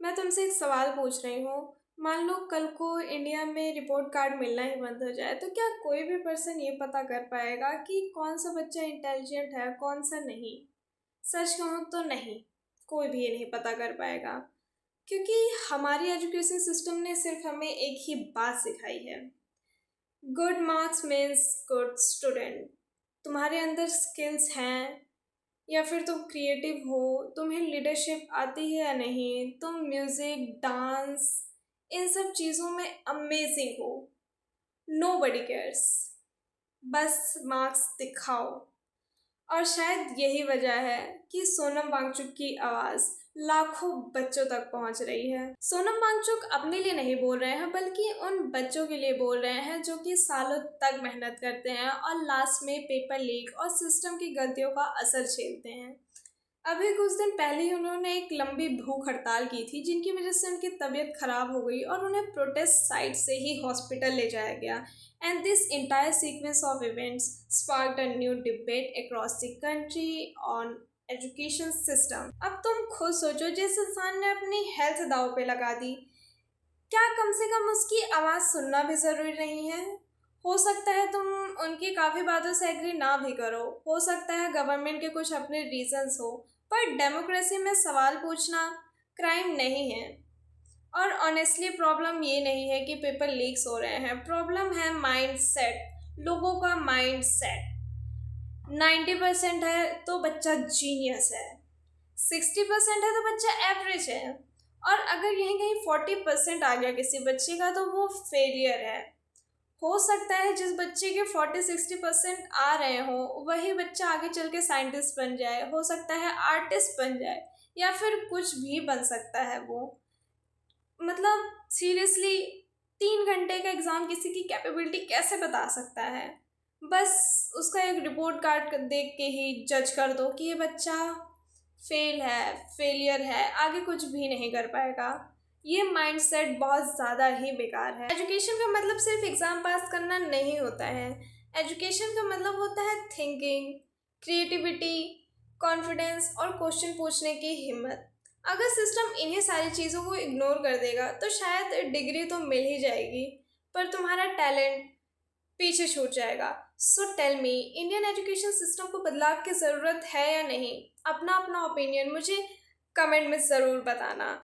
मैं तुमसे एक सवाल पूछ रही हूँ। मान लो कल को इंडिया में रिपोर्ट कार्ड मिलना ही बंद हो जाए तो क्या कोई भी पर्सन ये पता कर पाएगा कि कौन सा बच्चा इंटेलिजेंट है कौन सा नहीं? सच कहूँ तो नहीं, कोई भी ये नहीं पता कर पाएगा। क्योंकि हमारी एजुकेशन सिस्टम ने सिर्फ हमें एक ही बात सिखाई है, good marks means good student. तुम्हारे अंदर स्किल्स हैं या फिर तुम क्रिएटिव हो, तुम्हें लीडरशिप आती है या नहीं, तुम म्यूजिक डांस इन सब चीज़ों में अमेजिंग हो, नो बडी केयर्स, बस मार्क्स दिखाओ। और शायद यही वजह है कि सोनम वांगचुक की आवाज़ लाखों बच्चों तक पहुंच रही है। सोनम वांगचुक अपने लिए नहीं बोल रहे हैं बल्कि उन बच्चों के लिए बोल रहे हैं जो कि सालों तक मेहनत करते हैं और लास्ट में पेपर लीक और सिस्टम की गलतियों का असर झेलते हैं। अभी कुछ दिन पहले ही उन्होंने एक लंबी भूख हड़ताल की थी जिनकी वजह से उनकी तबीयत खराब हो गई और उन्हें प्रोटेस्ट साइट से ही हॉस्पिटल ले जाया गया। And this entire sequence of events sparked a new debate across the country on education system. अब तुम खुद सोचो, जिस इंसान ने अपनी हेल्थ दांव पे लगा दी, क्या कम से कम उसकी आवाज़ सुनना भी ज़रूरी नहीं है? हो सकता है तुम उनकी काफ़ी बातों से एग्री ना भी करो, हो सकता है गवर्नमेंट के कुछ अपने रीजंस हो, पर डेमोक्रेसी में सवाल पूछना क्राइम नहीं है। और ऑनेस्टली प्रॉब्लम ये नहीं है कि पेपर लीक्स हो रहे हैं, प्रॉब्लम है माइंड सेट, लोगों का माइंड सेट। 90% है तो बच्चा जीनियस है, 60% है तो बच्चा एवरेज है, और अगर यहीं कहीं 40% आ गया किसी बच्चे का तो वो फेलियर है। हो सकता है जिस बच्चे के 40-60% आ रहे हो वही बच्चा आगे चल के साइंटिस्ट बन जाए, हो सकता है आर्टिस्ट बन जाए, या फिर कुछ भी बन सकता है वो। मतलब सीरियसली 3 घंटे का एग्ज़ाम किसी की कैपेबिलिटी कैसे बता सकता है? बस उसका एक रिपोर्ट कार्ड देख के ही जज कर दो कि ये बच्चा फेल है, फेलियर है, आगे कुछ भी नहीं कर पाएगा। ये माइंडसेट बहुत ज़्यादा ही बेकार है। एजुकेशन का मतलब सिर्फ एग्ज़ाम पास करना नहीं होता है। एजुकेशन का मतलब होता है थिंकिंग, क्रिएटिविटी, कॉन्फिडेंस और क्वेश्चन पूछने की हिम्मत। अगर सिस्टम इन्हीं सारी चीज़ों को इग्नोर कर देगा तो शायद डिग्री तो मिल ही जाएगी, पर तुम्हारा टैलेंट पीछे छूट जाएगा। So tell me, Indian education system को बदलाव की ज़रूरत है या नहीं? अपना अपना ओपिनियन मुझे कमेंट में ज़रूर बताना।